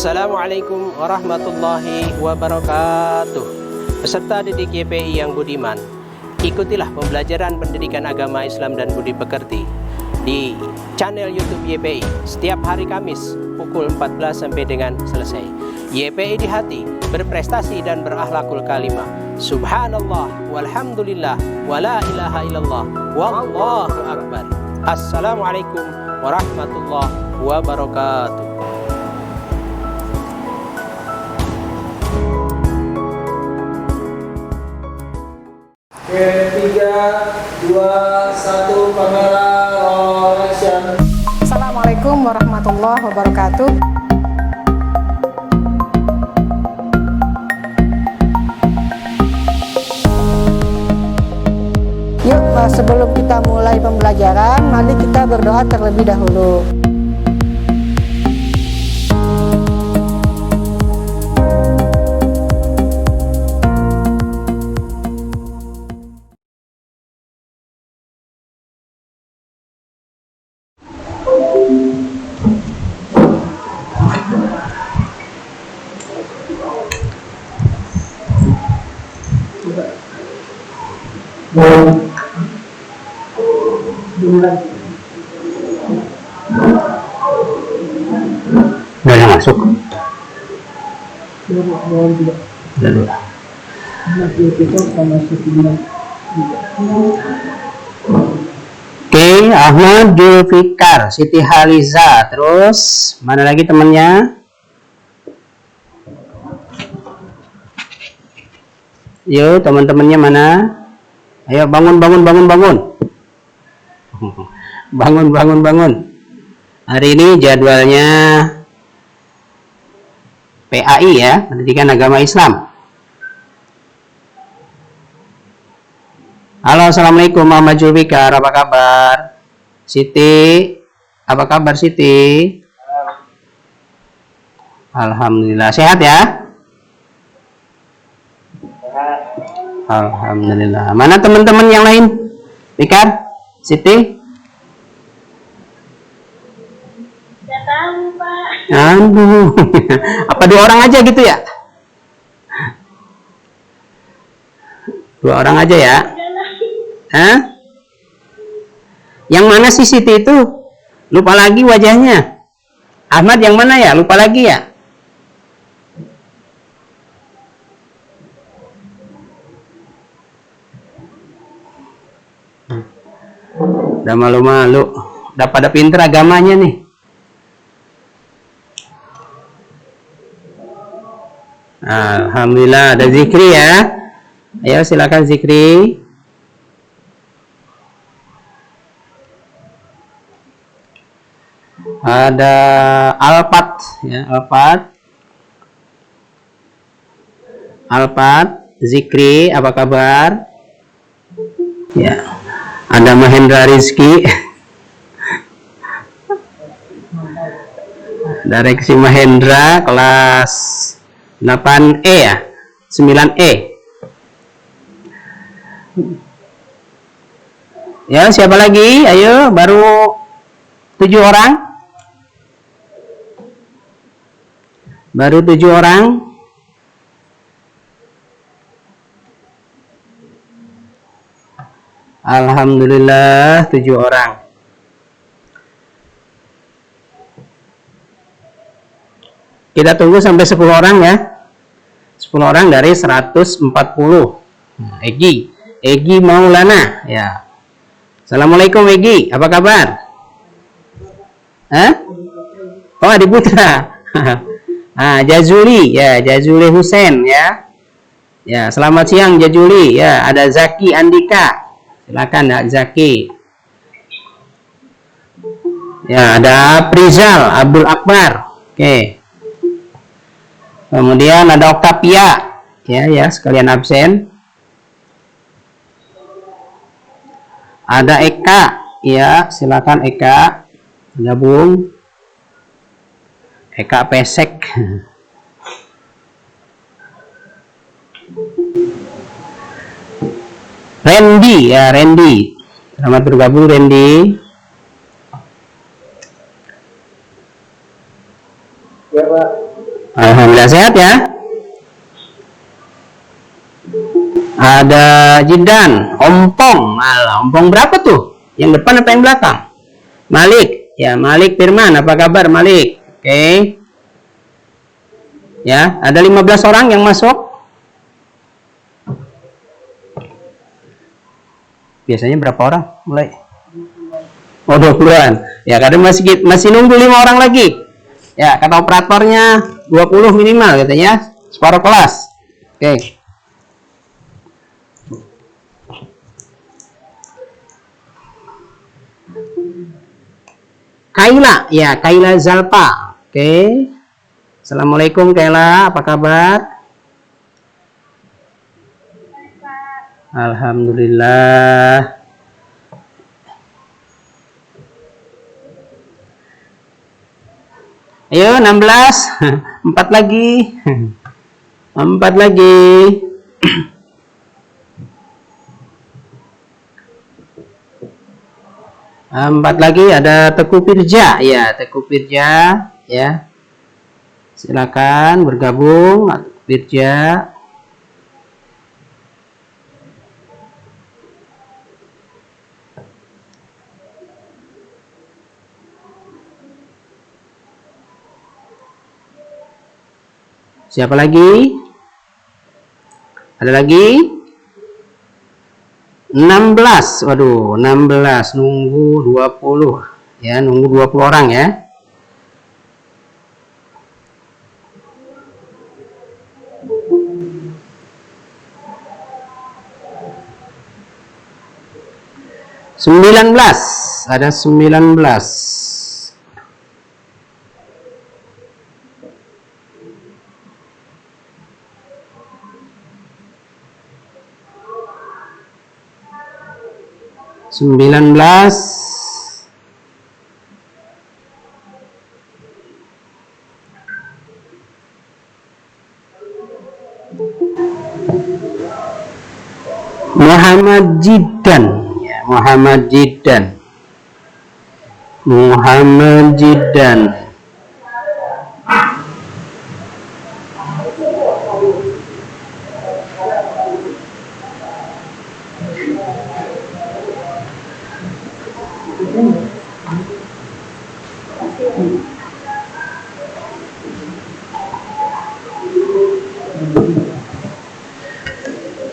Assalamualaikum warahmatullahi wabarakatuh. Peserta didik YPI yang budiman, ikutilah pembelajaran pendidikan agama Islam dan budi pekerti di channel YouTube YPI setiap hari Kamis pukul 14 sampai dengan selesai. YPI di hati, berprestasi dan berakhlakul kalimah. Subhanallah walhamdulillah wala ilaha illallah wallahu akbar. Assalamualaikum warahmatullahi wabarakatuh. Oke, 3, 2, 1, kamera roll action. Assalamualaikum warahmatullahi wabarakatuh. Yuk, sebelum kita mulai pembelajaran, mari kita berdoa terlebih dahulu. Udah yang masuk. Oke, Ahmad Julfikar, Siti Haliza, terus mana lagi temannya? Yuk, teman-temannya mana? Ayo bangun. Bangun. Hari ini jadwalnya PAI ya, Pendidikan Agama Islam. Halo, assalamualaikum Muhammad Julfikar, apa kabar? Siti, apa kabar Siti? Alhamdulillah, sehat ya? Alhamdulillah. Mana teman-teman yang lain? Fikar, Siti? Gak tahu, Pak. Aduh, apa 2 orang aja gitu ya? 2 orang aja ya? Hah? Yang mana sih Siti itu? Lupa lagi wajahnya. Ahmad yang mana ya? Lupa lagi ya? Udah malu-malu. Udah pada pinter agamanya nih. Alhamdulillah, ada zikri ya. Ayo silakan zikri. Ada Alpat ya, Alpat zikri, apa kabar? Ya. Ada Mahendra Rizky. Direksi Mahendra kelas 8E ya, 9E. Ya, siapa lagi? Ayo, baru 7 orang. Baru 7 orang. Alhamdulillah 7 orang. Kita tunggu sampai 10 orang ya. 10 orang dari 140. Egi Maulana ya. Assalamualaikum Egi, apa kabar? Hah? Oh, Adi Putra. Jazuli ya, Jazuli Husen ya. Ya, selamat siang Jazuli ya. Ada Zaki Andika. Silakan Kak Zaki. Ya, ada Prizal Abdul Akbar. Oke. Kemudian ada Oktavia. Ya, sekalian absen. Ada Eka. Ya, silakan Eka gabung. Eka Pesek. Randy ya, Randy. Selamat bergabung Randy. Ya Pak. Ya, sehat ya. Ada Jidan, Ompong. Alah, Ompong berapa tuh? Yang depan apa yang belakang? Malik. Ya, Malik Firman. Apa kabar Malik? Oke. Ya, ada 15 orang yang masuk. Biasanya berapa orang mulai? Oh, 20-an. Ya, kadang masih nunggu 5 orang lagi. Ya, kata operatornya 20 minimal katanya. Separuh kelas. Oke. Kaila, ya, Kaila Zalpa. Oke. Assalamualaikum Kaila, apa kabar? Alhamdulillah. Ayo 16. 4 lagi. 4 lagi. Empat lagi ada Teguh Firja. Ya, Teguh Firja, ya. Silakan bergabung Teguh Firja. Siapa lagi? Ada lagi? 16. Waduh, 16 nunggu 20. Ya, nunggu 20 orang ya. Ada 19. 19. Muhammad Jidan, ya, Muhammad Jidan. Muhammad Jidan.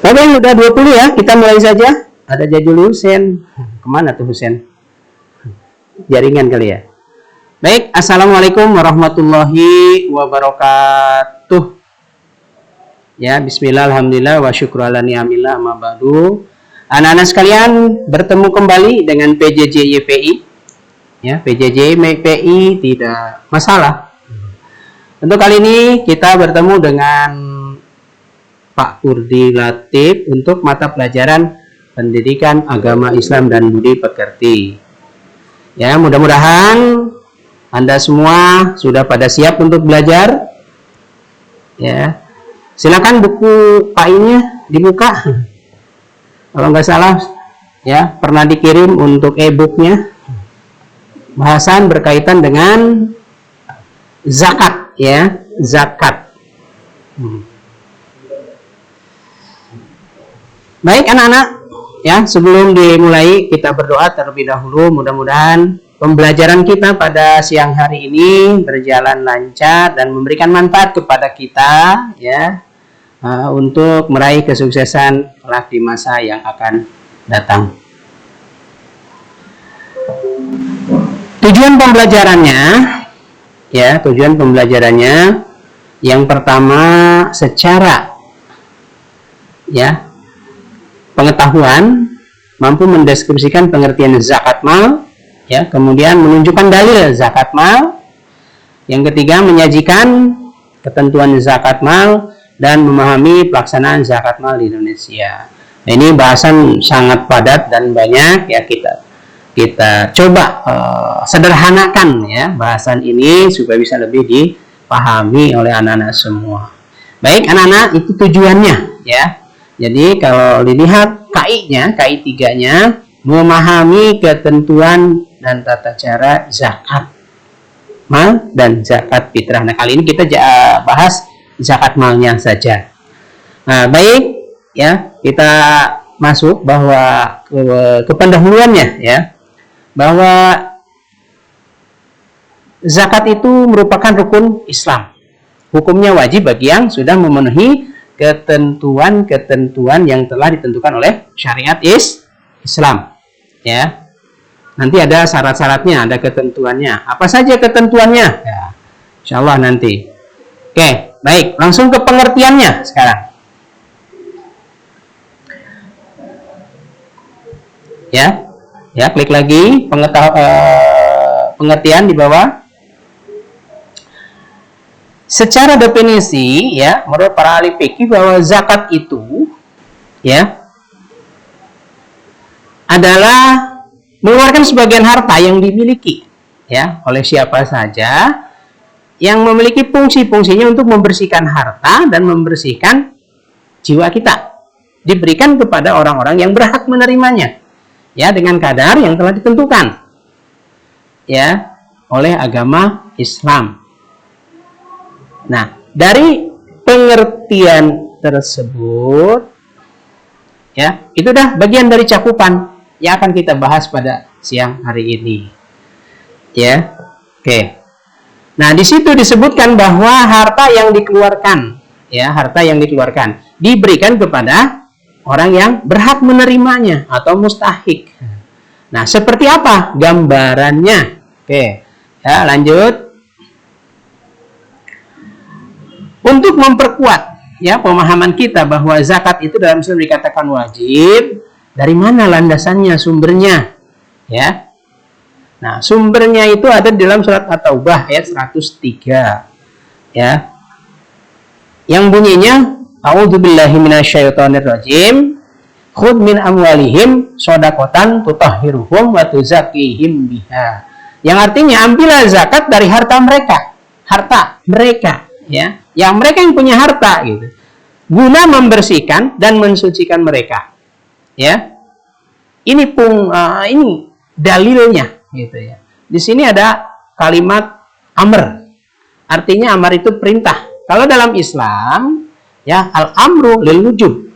Oke, udah 20 ya, kita mulai saja. Ada Jajul Husen. Kemana tuh Husen? Jaringan kali ya. Baik, assalamualaikum warahmatullahi wabarakatuh. Ya, bismillah, alhamdulillah, wa syukru ala ni'amillah, amma ba'du. Anak-anak sekalian, bertemu kembali dengan PJJ YPI. Ya, PJJ YPI tidak masalah. Untuk kali ini kita bertemu dengan Pak Kurdi Latif untuk mata pelajaran Pendidikan Agama Islam dan Budi Pekerti. Ya, mudah-mudahan Anda semua sudah pada siap untuk belajar. Ya, silakan buku PAI-nya dibuka. Kalau nggak salah, ya pernah dikirim untuk e-booknya. Bahasan berkaitan dengan zakat, ya, zakat. Baik anak-anak, ya sebelum dimulai kita berdoa terlebih dahulu. Mudah-mudahan pembelajaran kita pada siang hari ini berjalan lancar dan memberikan manfaat kepada kita, ya, untuk meraih kesuksesan kelak di masa yang akan datang. Tujuan pembelajarannya, ya, tujuan pembelajarannya yang pertama secara, ya, pengetahuan, mampu mendeskripsikan pengertian zakat mal, ya, kemudian menunjukkan dalil zakat mal. Yang ketiga, menyajikan ketentuan zakat mal dan memahami pelaksanaan zakat mal di Indonesia. Nah, ini bahasan sangat padat dan banyak, ya, kita coba sederhanakan, ya, bahasan ini supaya bisa lebih dipahami oleh anak-anak semua. Baik anak-anak, itu tujuannya, ya. Jadi kalau dilihat KI-nya, KI 3-nya, memahami ketentuan dan tata cara zakat mal dan zakat fitrah. Nah, kali ini kita bahas zakat malnya saja. Nah, baik ya, kita masuk bahwa ke pendahuluannya ya, bahwa zakat itu merupakan rukun Islam. Hukumnya wajib bagi yang sudah memenuhi ketentuan-ketentuan yang telah ditentukan oleh syariat Islam. Ya, nanti ada syarat-syaratnya, ada ketentuannya. Apa saja ketentuannya? Ya, insya Allah nanti. Oke, baik. Langsung ke pengertiannya sekarang. Ya, klik lagi pengertian di bawah. Secara definisi ya, menurut para ahli fikih bahwa zakat itu ya adalah mengeluarkan sebagian harta yang dimiliki ya oleh siapa saja yang memiliki fungsi-fungsinya untuk membersihkan harta dan membersihkan jiwa kita, diberikan kepada orang-orang yang berhak menerimanya ya dengan kadar yang telah ditentukan ya oleh agama Islam. Nah, dari pengertian tersebut ya, itu dah bagian dari cakupan yang akan kita bahas pada siang hari ini. Ya. Oke. Nah, di situ disebutkan bahwa harta yang dikeluarkan ya, harta yang dikeluarkan diberikan kepada orang yang berhak menerimanya atau mustahik. Nah, seperti apa gambarannya? Oke. Ya, lanjut. Untuk memperkuat ya pemahaman kita bahwa zakat itu dalam Islam dikatakan wajib, dari mana landasannya, sumbernya? Ya. Nah, sumbernya itu ada di dalam surat At-Taubah ayat 103. Ya. Yang bunyinya, A'udzubillahi minasyaitonirrajim. Khudh min amwalihim shadaqatan tutahhiruhum wa tuzakkihim biha. Yang artinya ambillah zakat dari harta mereka, ya. Yang mereka yang punya harta gitu, guna membersihkan dan mensucikan mereka. Ya. Ini ini dalilnya gitu ya. Di sini ada kalimat amr. Artinya amar itu perintah. Kalau dalam Islam ya al-amru lil wujub.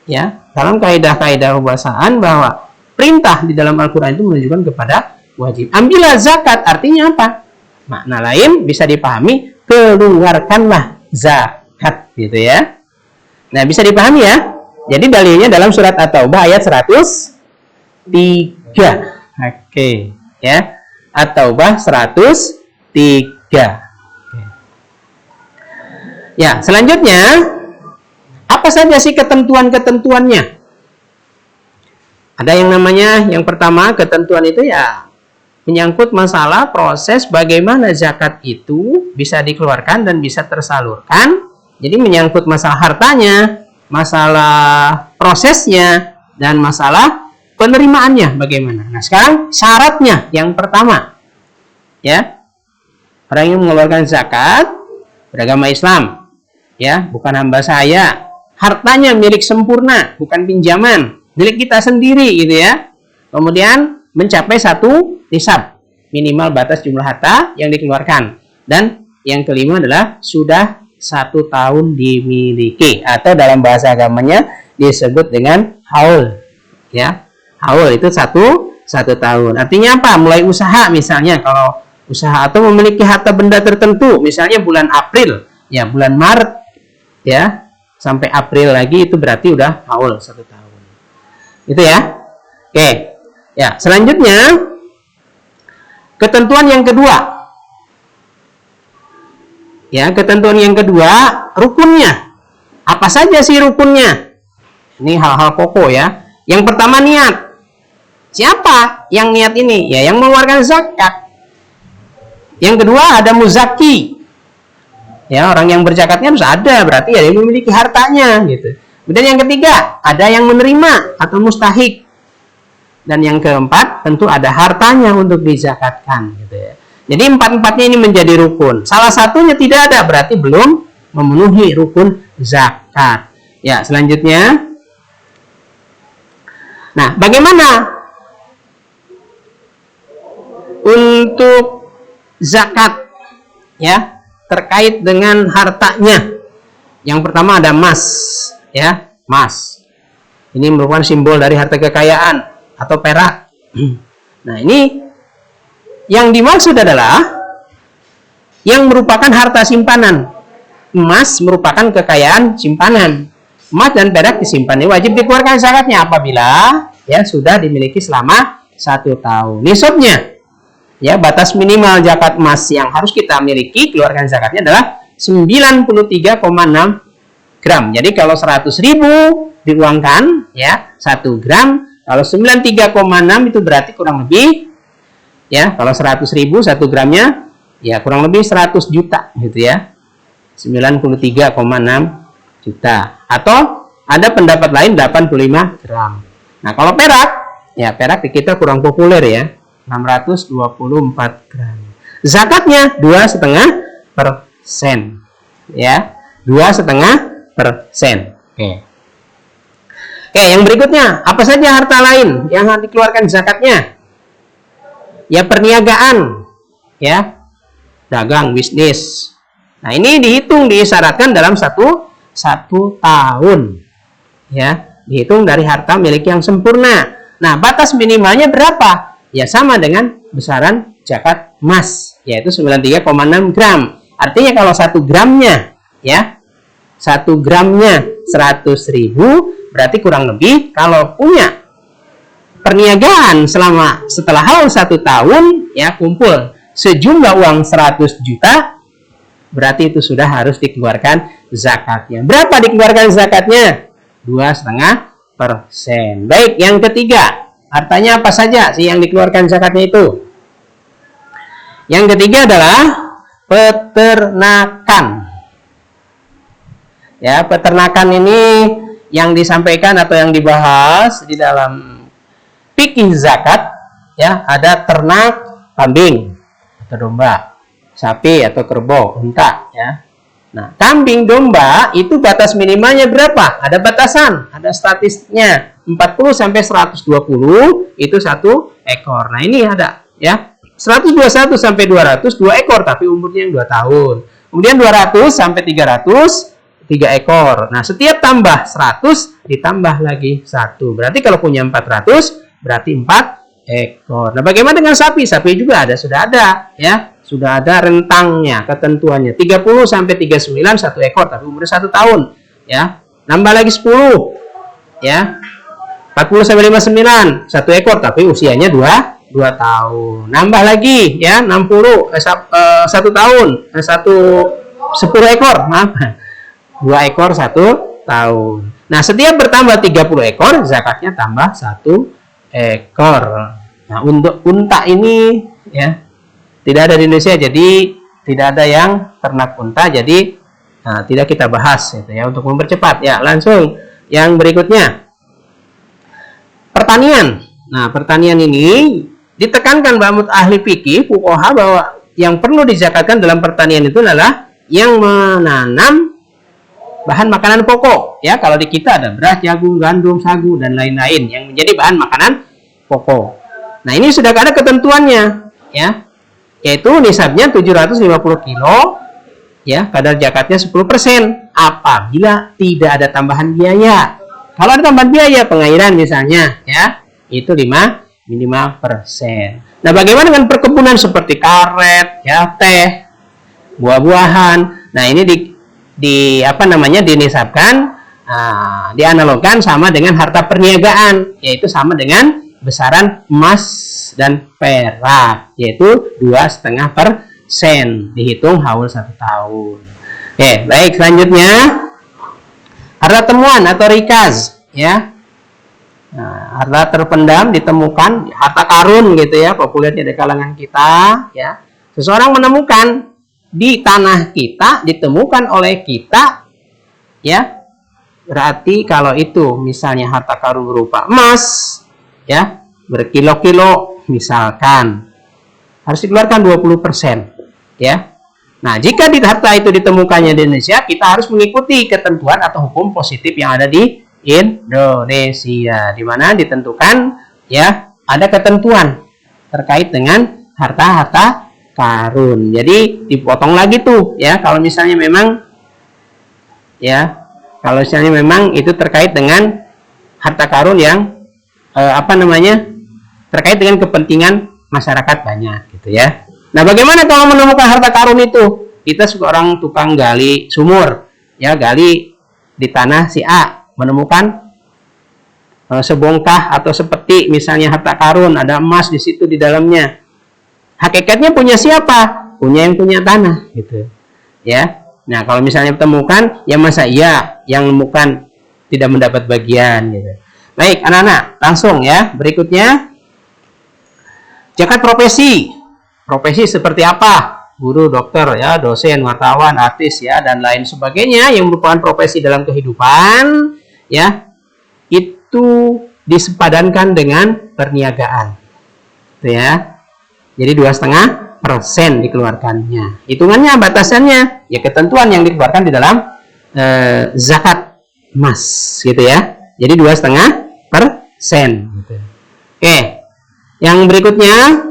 Ya, dalam kaidah-kaidah bahasaan bahwa perintah di dalam Al-Qur'an itu menunjukkan kepada wajib. Ambillah zakat artinya apa? Makna lain bisa dipahami, keluarkanlah zakat gitu ya. Nah, bisa dipahami ya. Jadi dalilnya dalam surat At-Taubah ayat 103. Oke, ya. At-Taubah 103. Ya, selanjutnya apa saja sih ketentuan-ketentuannya? Ada yang namanya, yang pertama ketentuan itu ya menyangkut masalah proses bagaimana zakat itu bisa dikeluarkan dan bisa tersalurkan. Jadi menyangkut masalah hartanya, masalah prosesnya, dan masalah penerimaannya bagaimana. Nah, sekarang syaratnya yang pertama. Ya. Orang yang mengeluarkan zakat beragama Islam. Ya, bukan hamba saya. Hartanya milik sempurna, bukan pinjaman, milik kita sendiri gitu ya. Kemudian mencapai 1 nisab, minimal batas jumlah harta yang dikeluarkan. Dan yang kelima adalah sudah 1 tahun dimiliki, atau dalam bahasa agamanya disebut dengan haul. Ya, haul itu 1 tahun. Artinya apa? Mulai usaha misalnya, kalau usaha atau memiliki harta benda tertentu, misalnya bulan April, ya bulan Maret, ya sampai April lagi, itu berarti udah haul 1 tahun. Itu ya. Oke. Ya, selanjutnya ketentuan yang kedua. Ya, ketentuan yang kedua, rukunnya. Apa saja sih rukunnya? Ini hal-hal pokok ya. Yang pertama niat. Siapa yang niat ini? Ya, yang mengeluarkan zakat. Yang kedua ada muzaki. Ya, orang yang berzakatnya harus ada, berarti ya dia memiliki hartanya gitu. Kemudian yang ketiga, ada yang menerima atau mustahik. Dan yang keempat, tentu ada hartanya untuk dizakatkan gitu ya. Jadi empat-empatnya ini menjadi rukun. Salah satunya tidak ada, berarti belum memenuhi rukun zakat. Ya, selanjutnya. Nah, bagaimana untuk zakat ya terkait dengan hartanya? Yang pertama ada emas, ya, emas. Ini merupakan simbol dari harta kekayaan atau perak. Nah, ini yang dimaksud adalah yang merupakan harta simpanan. Emas merupakan kekayaan simpanan. Emas dan perak disimpan, ini wajib dikeluarkan zakatnya apabila ya sudah dimiliki selama 1 tahun. Nisabnya, ya, batas minimal zakat emas yang harus kita miliki keluarkan zakatnya adalah 93,6 gram. Jadi kalau 100.000 diuangkan, ya, 1 gram. Kalau 93,6 itu berarti kurang lebih, ya, kalau 100.000 1 gramnya, ya, kurang lebih 100 juta, gitu ya. 93,6 juta. Atau ada pendapat lain 85 gram. Nah, kalau perak, ya, perak di kita kurang populer, ya, 624 gram. Zakatnya 2,5%, ya, 2,5%. Oke, yang berikutnya, apa saja harta lain yang harus dikeluarkan zakatnya? Ya, perniagaan, ya, dagang, bisnis. Nah, ini dihitung, disyaratkan dalam satu tahun, ya, dihitung dari harta milik yang sempurna. Nah, batas minimalnya berapa? Ya, sama dengan besaran zakat emas, yaitu 93,6 gram. Artinya kalau 1 gramnya, ya, 1 gramnya 100.000, berarti kurang lebih kalau punya perniagaan setelah haul 1 tahun, ya, kumpul sejumlah uang 100 juta, berarti itu sudah harus dikeluarkan zakatnya. Berapa dikeluarkan zakatnya? 2,5%. Baik, yang ketiga, hartanya apa saja sih yang dikeluarkan zakatnya itu? Yang ketiga adalah peternakan. Ya, peternakan ini yang disampaikan atau yang dibahas di dalam fikih zakat, ya, ada ternak kambing atau domba, sapi atau kerbau, unta, ya. Nah, kambing, domba itu batas minimalnya berapa? Ada batasan, ada statistiknya, 40 sampai 120 itu 1 ekor. Nah, ini ada, ya. 121 sampai 200 2 ekor tapi umurnya yang 2 tahun. Kemudian 200 sampai 300 3 ekor. Nah, setiap tambah 100 ditambah lagi 1. Berarti kalau punya 400 berarti 4 ekor. Nah, bagaimana dengan sapi? Sapi juga sudah ada, ya. Sudah ada rentangnya, ketentuannya. 30 sampai 39 1 ekor tapi umurnya 1 tahun, ya. Nambah lagi 10, ya. 40 sampai 59 1 ekor tapi usianya 2 tahun. Nambah lagi, ya, 60 1 tahun, 10 ekor, maaf. 2 ekor 1 tahun. Nah, setiap bertambah 30 ekor, zakatnya tambah 1 ekor. Nah, untuk unta ini, ya, tidak ada di Indonesia, jadi tidak ada yang ternak unta, jadi tidak kita bahas, gitu ya, untuk mempercepat. Ya, langsung yang berikutnya, pertanian. Nah, pertanian ini ditekankan bahwa ahli fikih, fuqaha, bahwa yang perlu dizakatkan dalam pertanian itu adalah yang menanam bahan makanan pokok, ya. Kalau di kita ada beras, jagung, gandum, sagu dan lain-lain yang menjadi bahan makanan pokok. Nah, ini sudah ada ketentuannya, ya, yaitu nisabnya 750 kilo, ya, kadar zakatnya 10% apabila tidak ada tambahan biaya. Kalau ada tambahan biaya pengairan misalnya, ya, itu 5%. Nah, bagaimana dengan perkebunan seperti karet, ya, teh, buah-buahan? Nah, ini dinisabkan, dianalogkan sama dengan harta perniagaan, yaitu sama dengan besaran emas dan perak, yaitu 2,5% dihitung haul 1 tahun. Oke, baik, selanjutnya harta temuan atau rikaz, ya. Nah, harta terpendam ditemukan, harta karun, gitu ya, populernya di kalangan kita, ya. Seseorang menemukan di tanah kita, ditemukan oleh kita, ya, berarti kalau itu misalnya harta karun berupa emas, ya, berkilo-kilo misalkan, harus dikeluarkan 20%, ya. Nah, jika di harta itu ditemukannya di Indonesia, kita harus mengikuti ketentuan atau hukum positif yang ada di Indonesia, di mana ditentukan, ya, ada ketentuan terkait dengan harta-harta karun. Jadi dipotong lagi tuh, ya, kalau misalnya memang ya. Kalau misalnya memang itu terkait dengan harta karun yang terkait dengan kepentingan masyarakat banyak gitu ya. Nah, bagaimana kalau menemukan harta karun itu? Kita seorang tukang gali sumur, ya, gali di tanah si A, menemukan sebongkah atau sepeti misalnya harta karun, ada emas di situ di dalamnya. Hakikatnya punya siapa? Punya yang punya tanah gitu. Ya. Nah, kalau misalnya temukan, ya masa iya yang menemukan tidak mendapat bagian gitu. Baik, anak-anak, langsung ya. Berikutnya zakat profesi. Profesi seperti apa? Guru, dokter, ya, dosen, wartawan, artis, ya, dan lain sebagainya yang merupakan profesi dalam kehidupan, ya, itu disepadankan dengan perniagaan, gitu ya. Jadi 2,5% dikeluarkannya. Hitungannya, batasannya, ya ketentuan yang dikeluarkan di dalam zakat emas, gitu ya. Jadi 2,5%. Gitu. Oke, yang berikutnya.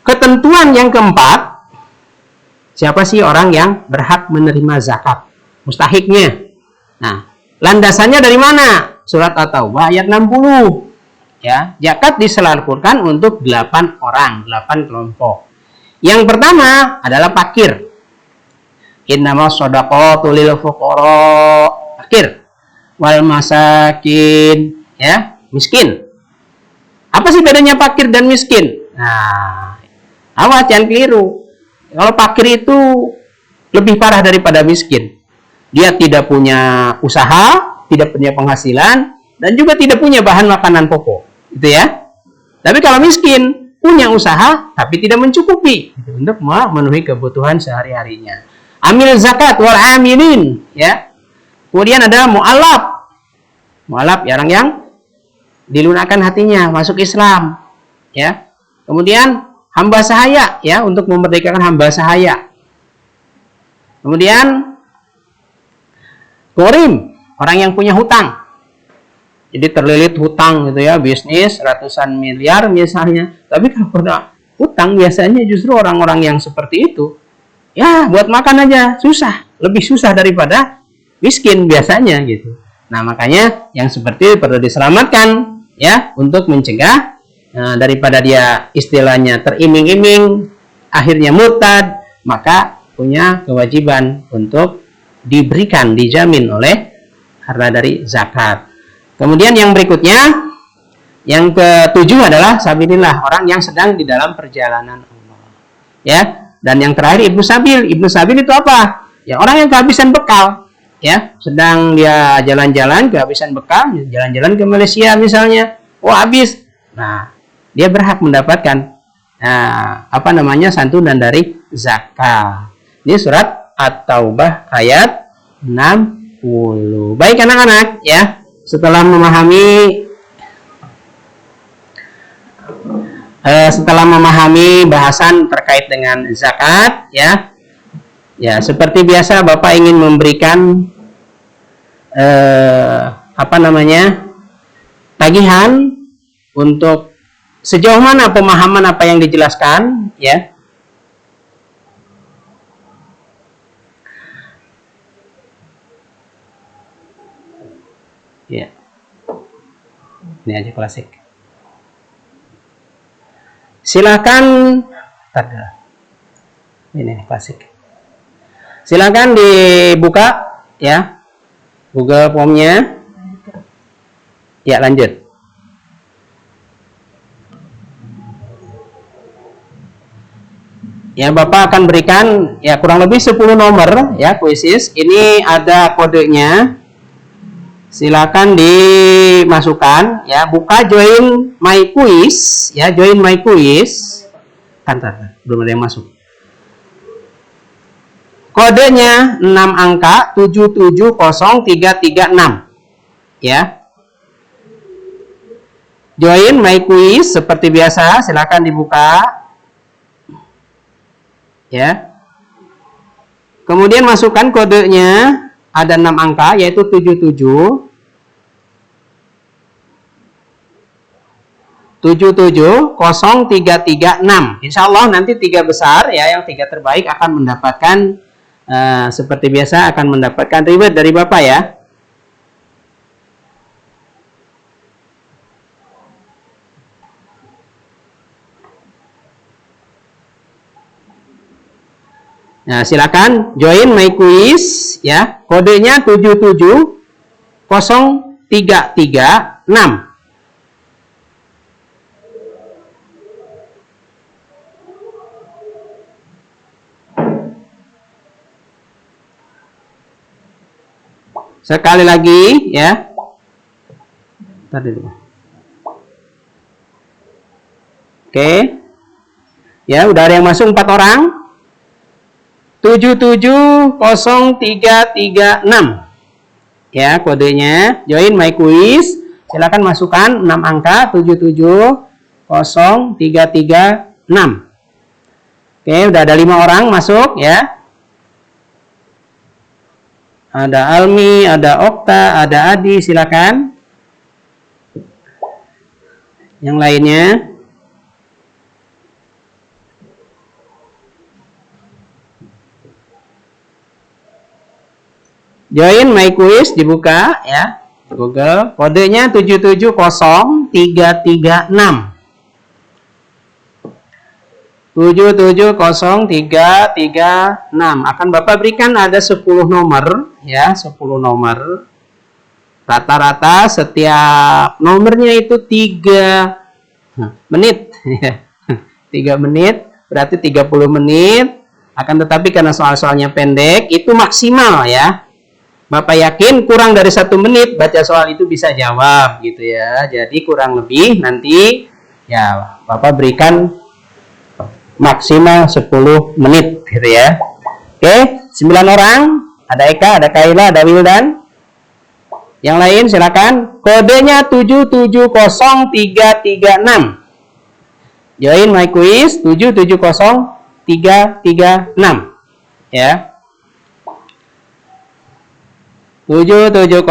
Ketentuan yang keempat, siapa sih orang yang berhak menerima zakat? Mustahiknya. Nah, landasannya dari mana? Surat At-Taubah ayat 60. Ya, zakat disalurkan untuk 8 orang, 8 kelompok. Yang pertama adalah fakir. Innamas shadaqatu lil fuqara, fakir. Wal masakin, ya, miskin. Apa sih bedanya fakir dan miskin? Nah, awas jangan keliru. Kalau fakir itu lebih parah daripada miskin. Dia tidak punya usaha, tidak punya penghasilan, dan juga tidak punya bahan makanan pokok. Gitu ya. Tapi kalau miskin, punya usaha, tapi tidak mencukupi gitu, untuk memenuhi kebutuhan sehari-harinya. Amil zakat wal amilin. Ya. Kemudian ada mu'alaf. Mu'alaf, orang yang dilunakkan hatinya, masuk Islam. Ya. Kemudian hamba sahaya, ya, untuk memerdekakan hamba sahaya. Kemudian ghorim, orang yang punya hutang. Jadi terlilit hutang gitu ya, bisnis ratusan miliar misalnya. Tapi kalau udah hutang biasanya justru orang-orang yang seperti itu, ya buat makan aja susah, lebih susah daripada miskin biasanya gitu. Nah, makanya yang seperti itu perlu diselamatkan, ya, untuk mencegah daripada dia istilahnya teriming-iming, akhirnya murtad, maka punya kewajiban untuk diberikan, dijamin oleh harta dari zakat. Kemudian yang berikutnya, yang ketujuh adalah sabilillah, orang yang sedang di dalam perjalanan Allah. Ya, dan yang terakhir ibnu sabil. Ibnu sabil itu apa? Ya, orang yang kehabisan bekal, ya, sedang dia jalan-jalan kehabisan bekal, jalan-jalan ke Malaysia misalnya, habis. Nah, dia berhak mendapatkan santunan dari zakat. Ini surat At-Taubah ayat 60. Baik anak-anak, ya, setelah memahami bahasan terkait dengan zakat, ya, seperti biasa Bapak ingin memberikan tagihan untuk sejauh mana pemahaman apa yang dijelaskan, ya. Ya. Ini aja klasik. Silakan ini klasik. Silakan dibuka, ya, Google Form-nya. Ya, lanjut. Ya, Bapak akan berikan ya kurang lebih 10 nomor, ya, kuisis. Ini ada kodenya. Silakan dimasukkan, ya, buka join my quiz, ya, join my quiz. Belum ada yang masuk. Kodenya 6 angka 770336. Ya. Join my quiz seperti biasa, silakan dibuka. Ya. Kemudian masukkan kodenya, ada 6 angka yaitu 7700336. Insya Allah nanti 3 besar, ya, yang 3 terbaik akan mendapatkan seperti biasa akan mendapatkan reward dari Bapak ya. Nah, silakan join my quiz ya. Kodenya 7703336. Sekali lagi ya. Tadi dulu. Oke. Ya, udah ada yang masuk 4 orang. 7703336. Ya, kodenya join my quiz. Silakan masukkan 6 angka 7703336. Oke, udah ada 5 orang masuk ya. Ada Almi, ada Okta, ada Adi, silakan. Yang lainnya. Join my quiz dibuka ya. Google. Kodenya 7703336. 7703336. Akan Bapak berikan ada 10 nomor ya, 10 nomor. Rata-rata setiap nomornya itu 3 menit. 3 menit berarti 30 menit. Akan tetapi karena soal-soalnya pendek, itu maksimal ya. Bapak yakin kurang dari 1 menit baca soal itu bisa jawab gitu ya. Jadi kurang lebih nanti ya Bapak berikan maksimal 10 menit gitu ya. Oke, 9 orang. Ada Eka, ada Kaila, ada Wildan. Yang lain silakan. Kodenya 7703336. Join my quiz 7703336 ya. 7703336.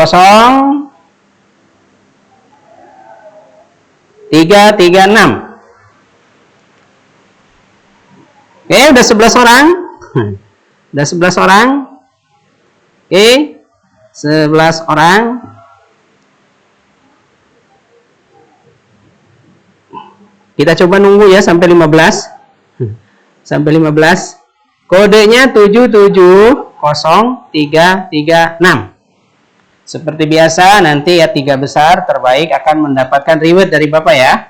Oke, udah 11 orang. Udah 11 orang. Oke, 11 orang. Kita coba nunggu ya sampai 15. Sampai 15. Kodenya 7703336. Seperti biasa nanti ya 3 besar terbaik akan mendapatkan reward dari Bapak ya.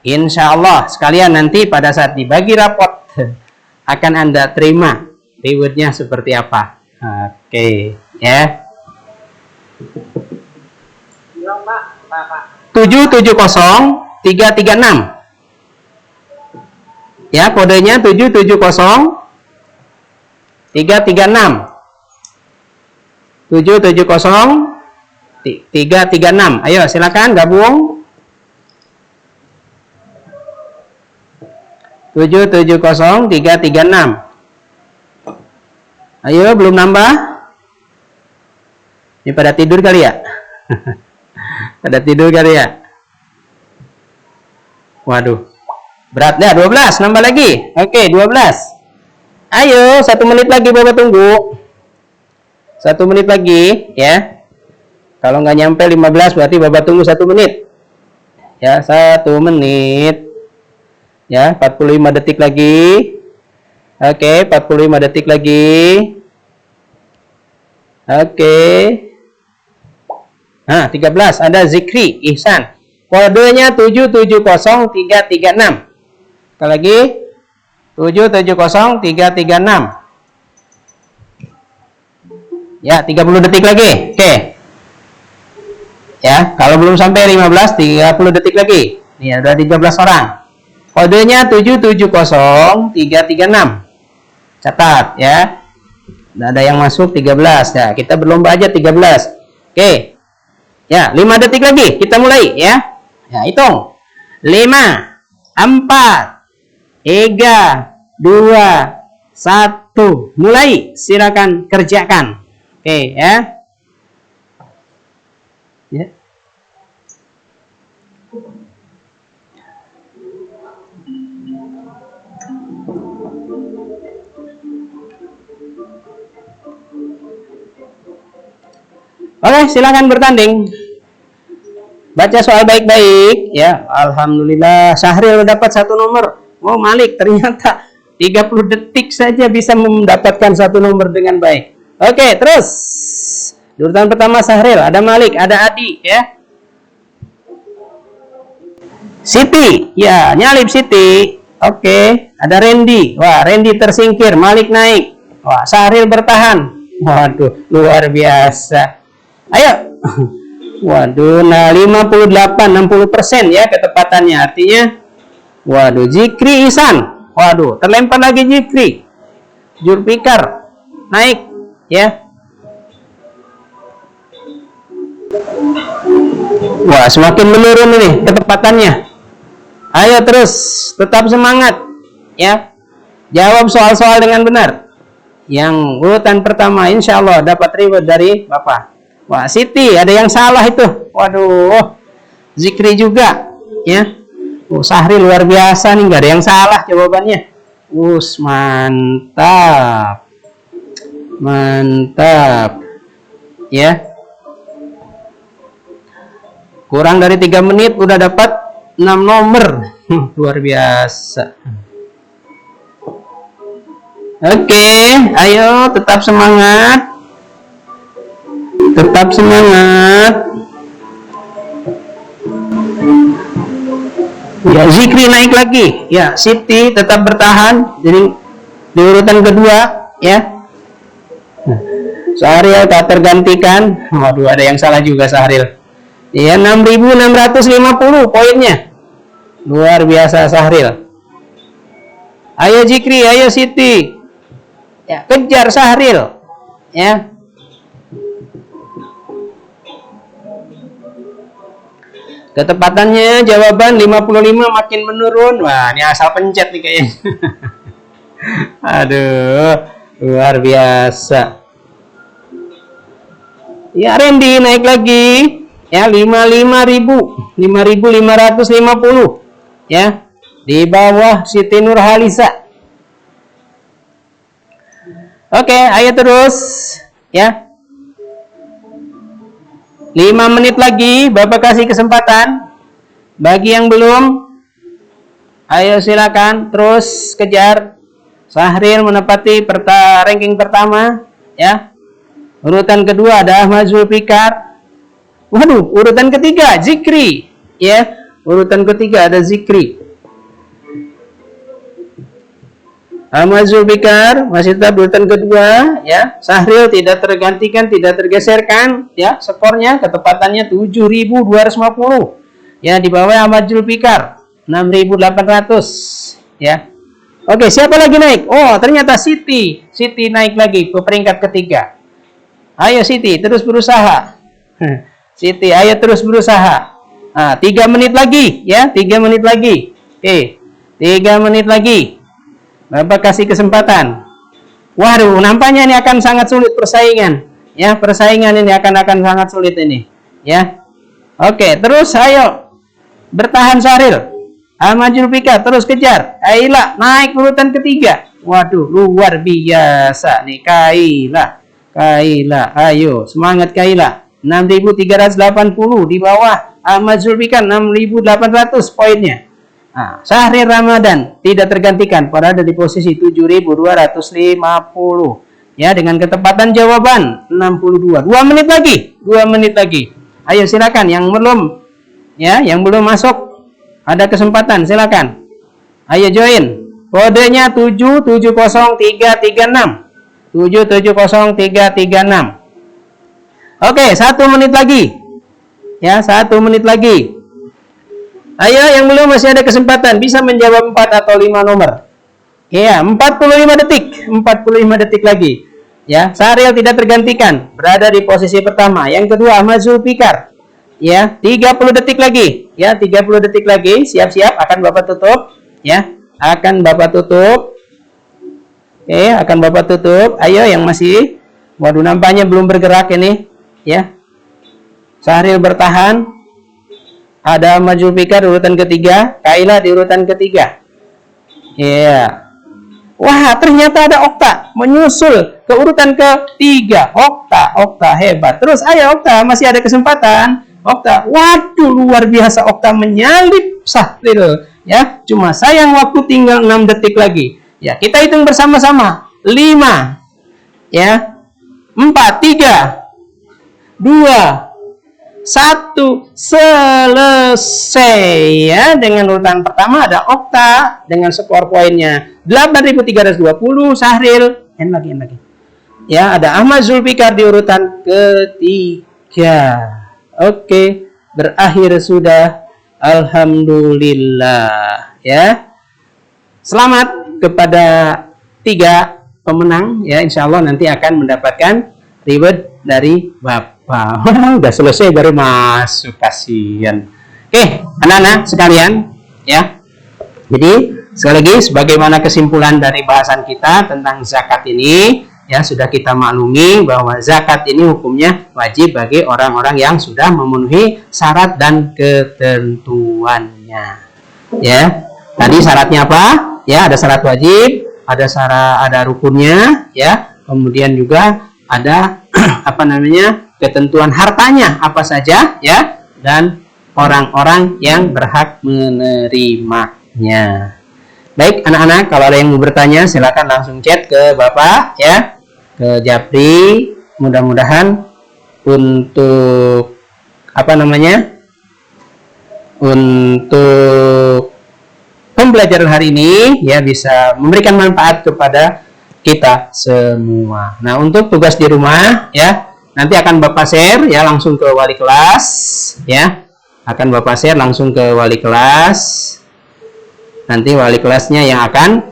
Insya Allah sekalian nanti pada saat dibagi rapot akan Anda terima rewardnya seperti apa. Oke ya. 7703336 ya, kodenya 7703336. 7703336. Ayo silakan gabung. 7703336. Ayo, belum nambah? Ini pada tidur kali ya? Pada tidur kali ya? Waduh. Beratnya 12, nambah lagi. Oke, 12. Ayo, 1 menit lagi Bapak tunggu. 1 menit lagi ya. Kalau nggak nyampe 15 berarti Bapak tunggu 1 menit. Ya, 1 menit. Ya, 45 detik lagi. Oke, 45 detik lagi. Oke. Nah, 13 ada Zikri Ihsan. Kodenya 7703336. Sekali lagi 7703336. Ya, 30 detik lagi. Oke. Ya, kalau belum sampai 15, 30 detik lagi. Nih, ada 13 orang. Kodenya 7703336. Catat ya. Nah, ada yang masuk 13. Ya, kita berlomba aja 13. Oke. Ya, 5 detik lagi. Kita mulai ya. Ya, hitung. 5, 4, 3, 2, 1. Mulai. Silakan kerjakan. Oke ya. Ya. Boleh, silakan bertanding. Baca soal baik-baik ya. Alhamdulillah Syahril dapat 1 nomor. Oh Malik ternyata 30 detik saja bisa mendapatkan 1 nomor dengan baik. Oke, terus di urutan pertama Syahril, ada Malik, ada Adi ya. Siti, ya nyalip Siti. Oke, ada Randy. Wah, Randy tersingkir, Malik naik. Wah, Syahril bertahan. Waduh, luar biasa. Ayo. Waduh, nah 58-60% ya ketepatannya. Artinya, waduh, Zikri Ihsan. Waduh, terlempar lagi Zikri. Julfikar naik ya. Wah, semakin menurun ini ketepatannya. Ayo terus, tetap semangat ya. Jawab soal-soal dengan benar. Yang urutan pertama insya Allah dapat reward dari Bapak. Wah, Siti ada yang salah itu. Waduh, Zikri juga ya. Syahril luar biasa nih, nggak ada yang salah jawabannya. Mantap. Mantap. Ya. Kurang dari 3 menit udah dapat 6 nomor. Luar biasa. Oke, ayo tetap semangat. Tetap semangat. Ya, Zikri naik lagi. Ya, Siti tetap bertahan. Jadi di urutan kedua, ya. Syahril tak tergantikan. Waduh, ada yang salah juga Syahril. Ya, 6.650 poinnya. Luar biasa Syahril. Ayo Zikri, ayo Siti. Ya, kejar Syahril. Ya. Ketepatannya jawaban 55 makin menurun. Wah, ini asal pencet nih kayaknya. Aduh, luar biasa. Ya, Randy naik lagi. Ya, 5.550. Ya, di bawah Siti Nurhalisa. Oke, ayo terus. Ya. 5 menit lagi, Bapak kasih kesempatan. Bagi yang belum, ayo silakan terus kejar. Syahril menepati ranking pertama, ya. Urutan kedua ada Ahmad Zulfikar. Waduh, urutan ketiga Zikri, ya. Urutan ketiga ada Zikri. Ahmad Zulfikar masih tetap urutan kedua, ya. Syahril tidak tergantikan, tidak tergeserkan, ya. Skornya ketepatannya 7.250. Ya, di bawah Ahmad Zulfikar 6.800, ya. Oke, siapa lagi naik? Oh, ternyata Siti. Siti naik lagi ke peringkat ketiga. Ayo Siti, terus berusaha. Siti, ayo terus berusaha. 3 menit lagi, ya. 3 menit lagi. Oke, 3 menit lagi. Bapak kasih kesempatan. Waduh, nampaknya ini akan sangat sulit persaingan. Ya, persaingan ini akan sangat sulit ini. Ya. Oke, terus ayo. Bertahan Syahril. Ahmad Zulfikar terus kejar. Kaila naik urutan ketiga. Waduh, luar biasa nih Kaila. Kaila, ayo semangat Kaila. 6.380 di bawah Ahmad Zulfikar 6.800 poinnya. Syahril Ramadan tidak tergantikan, berada di posisi 7.250. Ya, dengan ketepatan jawaban 62. 2 menit lagi. 2 menit lagi. Ayo silakan yang belum, ya, yang belum masuk ada kesempatan, silakan. Ayo join. Kodenya 770336. 770336. Oke, 1 menit lagi. Ya, 1 menit lagi. Ayo yang belum masih ada kesempatan bisa menjawab 4 atau 5 nomor. Ya, 45 detik. 45 detik lagi. Ya, Syahril tidak tergantikan, berada di posisi pertama. Yang kedua Ahmad Zulfikar. Ya, 30 detik lagi. Ya, 30 detik lagi. Siap-siap akan Bapak tutup. Ya, akan Bapak tutup. Oke, akan Bapak tutup. Ayo yang masih, waduh nampaknya belum bergerak ini. Ya. Syahril bertahan. Ada Ahmad Zulfikar urutan ketiga, Kaila di urutan ketiga. Iya. Wah, ternyata ada Okta menyusul ke urutan ketiga. Okta hebat. Terus ayo Okta, masih ada kesempatan. Okta, waduh luar biasa, Okta menyalip Sahril. Ya, cuma sayang waktu tinggal 6 detik lagi. Ya, kita hitung bersama-sama. 5, ya, 4, 3, 2, 1, selesai ya. Dengan urutan pertama ada Okta dengan skor poinnya 8.320, Sahril lagi. Ya, ada Ahmad Zulfikar di urutan ketiga. Oke, berakhir sudah. Alhamdulillah ya. Selamat kepada 3 pemenang ya. Insya Allah nanti akan mendapatkan reward dari Bapak. Udah selesai baru masuk, kasihan. Oke, anak-anak sekalian ya. Jadi sekali lagi sebagaimana kesimpulan dari bahasan kita tentang zakat ini ya, sudah kita maklumi bahwa zakat ini hukumnya wajib bagi orang-orang yang sudah memenuhi syarat dan ketentuannya. Ya, tadi syaratnya apa? Ya, ada syarat wajib, ada rukunnya, ya. Kemudian juga ada ketentuan hartanya apa saja, ya, dan orang-orang yang berhak menerimanya. Baik, anak-anak, kalau ada yang mau bertanya silakan langsung chat ke Bapak ya, ke Japri. Mudah-mudahan untuk untuk pembelajaran hari ini ya bisa memberikan manfaat kepada kita semua. Nah, untuk tugas di rumah ya, nanti akan Bapak share ya langsung ke wali kelas ya. Akan Bapak share langsung ke wali kelas. Nanti wali kelasnya yang akan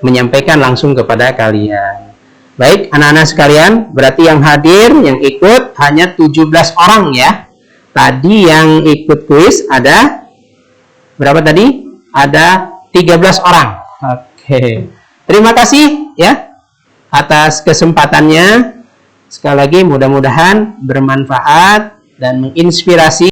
menyampaikan langsung kepada kalian. Baik, anak-anak sekalian, berarti yang hadir, yang ikut hanya 17 orang ya. Tadi yang ikut kuis ada berapa tadi? Ada 13 orang. Oke. Terima kasih ya atas kesempatannya. Sekali lagi mudah-mudahan bermanfaat dan menginspirasi